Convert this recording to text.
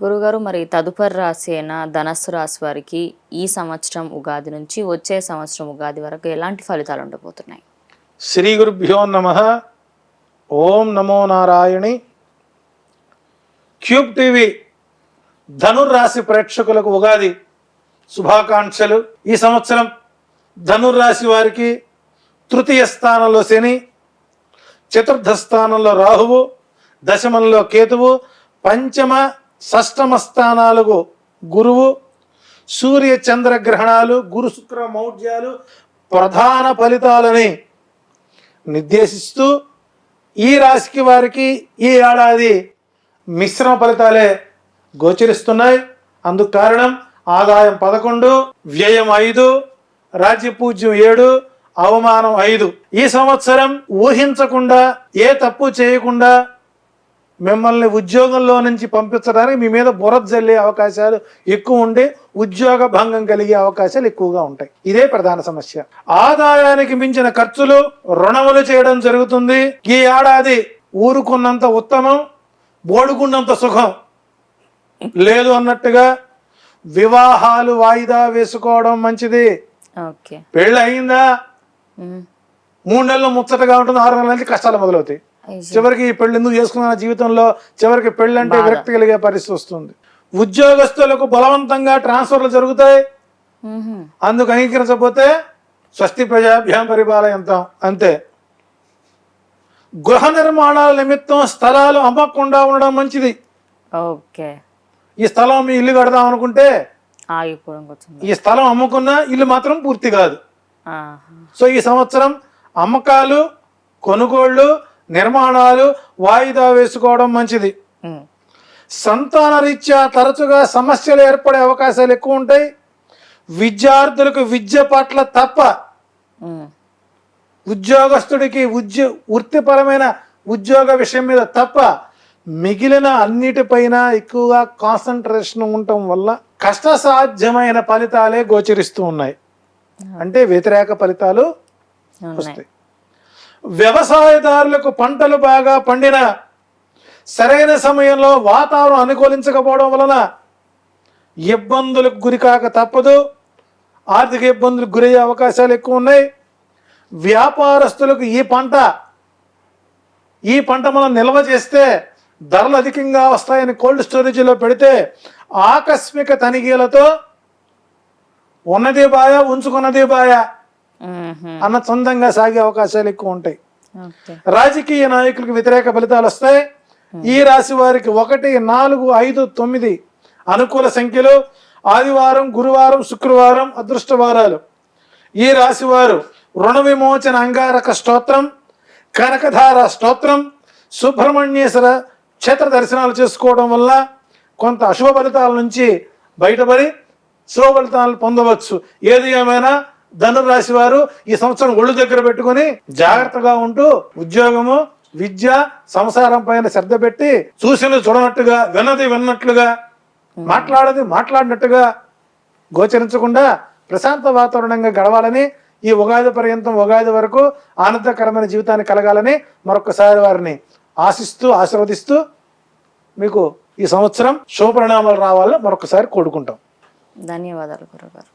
గురుగారు మరి తదుపరి రాశి అయిన ధనస్సు రాశి వారికి ఈ సంవత్సరం ఉగాది నుంచి వచ్చే సంవత్సరం ఉగాది వరకు ఎలాంటి ఫలితాలు ఉండబోతున్నాయి? శ్రీ గురుభ్యో నమః. ఓం నమో నారాయణి. క్యూబ్ టీవీ ధనుర్రాశి ప్రేక్షకులకు ఉగాది శుభాకాంక్షలు. ఈ సంవత్సరం ధనుర్రాశి వారికి తృతీయ స్థానంలో శని, చతుర్థ స్థానంలో రాహువు, దశమంలో కేతువు, పంచమ షష్టమ స్థానాలకు గురువు, సూర్య చంద్ర గ్రహణాలు, గురు శుక్ర మౌఢ్యాలు ప్రధాన ఫలితాలని నిర్దేశిస్తూ ఈ రాశికి వారికి ఈ ఏడాది మిశ్రమ ఫలితాలే గోచరిస్తున్నాయి. అందుకు కారణం ఆదాయం 11, వ్యయం 5, రాజ్యపూజ్యం 7, అవమానం 5. ఈ సంవత్సరం ఊహించకుండా ఏ తప్పు చేయకుండా మిమ్మల్ని ఉద్యోగంలో నుంచి పంపించడానికి మీ మీద బురద జల్లే అవకాశాలు ఎక్కువ ఉండి ఉద్యోగ భంగం కలిగే అవకాశాలు ఎక్కువగా ఉంటాయి. ఇదే ప్రధాన సమస్య. ఆదాయానికి మించిన ఖర్చులు, రుణములు చేయడం జరుగుతుంది. ఈ ఏడాది ఊరుకున్నంత ఉత్తమం, బోడుకున్నంత సుఖం లేదు అన్నట్టుగా వివాహాలు వాయిదా వేసుకోవడం మంచిది. పెళ్ళి అయిందా 3 నెలలు ముచ్చటగా ఉంటుంది, 6 నెలల నుంచి కష్టాలు మొదలవుతాయి. చివరికి పెళ్లి ఎందుకు చేసుకున్న జీవితంలో చివరికి పెళ్లి అంటే విరక్తి కలిగే పరిస్థితి వస్తుంది. ఉద్యోగస్తులకు బలవంతంగా ట్రాన్స్ఫర్లు జరుగుతాయి. అందుకు అంగీకరించకపోతే స్వస్తి ప్రజాభ్యాం పరిపాలయంతాం అంతే. గృహ నిర్మాణాల నిమిత్తం స్థలాలు అమ్మకుండా ఉండడం మంచిది. ఈ స్థలం మీ ఇల్లు కడదాం అనుకుంటే ఈ స్థలం అమ్ముకున్నా ఇల్లు మాత్రం పూర్తి కాదు. సో ఈ సంవత్సరం అమ్మకాలు, కొనుగోళ్లు, నిర్మాణాలు వాయిదా వేసుకోవడం మంచిది. సంతాన రీత్యా తరచుగా సమస్యలు ఏర్పడే అవకాశాలు ఎక్కువ ఉంటాయి. విద్యార్థులకు విద్య పట్ల తప్ప, ఉద్యోగస్తుడికి వృత్తిపరమైన ఉద్యోగ విషయం మీద తప్ప మిగిలిన అన్నిటిపైన ఎక్కువగా కాన్సన్ట్రేషన్ ఉండటం వల్ల కష్టసాధ్యమైన ఫలితాలే గోచరిస్తూ ఉన్నాయి. అంటే వ్యతిరేక ఫలితాలు వస్తాయి. వ్యవసాయదారులకు పంటలు బాగా పండిన సరైన సమయంలో వాతావరణం అనుకూలించకపోవడం వలన ఇబ్బందులకు గురికాక తప్పదు. ఆర్థిక ఇబ్బందులకు గురయ్యే అవకాశాలు ఎక్కువ ఉన్నాయి. వ్యాపారస్తులకు ఈ పంట మనం నిల్వ చేస్తే ధరలు అధికంగా వస్తాయని కోల్డ్ స్టోరేజీలో పెడితే ఆకస్మిక తనిఖీలతో ఉన్నది బాయ ఉంచుకున్నది బాయ అన్న సొంతంగా సాగే అవకాశాలు ఎక్కువ ఉంటాయి. రాజకీయ నాయకులకు వ్యతిరేక ఫలితాలు వస్తాయి. ఈ రాశి వారికి 1, 4, 5, 9 అనుకూల సంఖ్యలు. ఆదివారం, గురువారం, శుక్రవారం అదృష్టవారాలు. ఈ రాశి వారు రుణ విమోచన అంగారక స్తోత్రం, కనకధార స్తోత్రం, సుబ్రహ్మణ్యేశ్వర క్షేత్ర దర్శనాలు చేసుకోవడం వల్ల కొంత అశుభ ఫలితాల నుంచి బయటపడి శుభ ఫలితాలను పొందవచ్చు. ఏది ఏమైనా ధనుర్రాశి వారు ఈ సంవత్సరం ఒళ్ళు దగ్గర పెట్టుకుని జాగ్రత్తగా ఉంటూ ఉద్యోగము, విద్య, సంసారం పైన శ్రద్ధ పెట్టి చూసినది చూడనట్టుగా, విన్నది విన్నట్లుగా, మాట్లాడినట్టుగా గోచరించకుండా ప్రశాంత వాతావరణంగా గడవాలని, ఈ ఉగాది పర్యంతం ఉగాది వరకు ఆనందకరమైన జీవితాన్ని కలగాలని మరొకసారి వారిని ఆశిస్తూ ఆశీర్వదిస్తూ మీకు ఈ సంవత్సరం శుభ పరిణామాలు రావాలని మరొకసారి కోరుకుంటాం. ధన్యవాదాలు గురుగారు.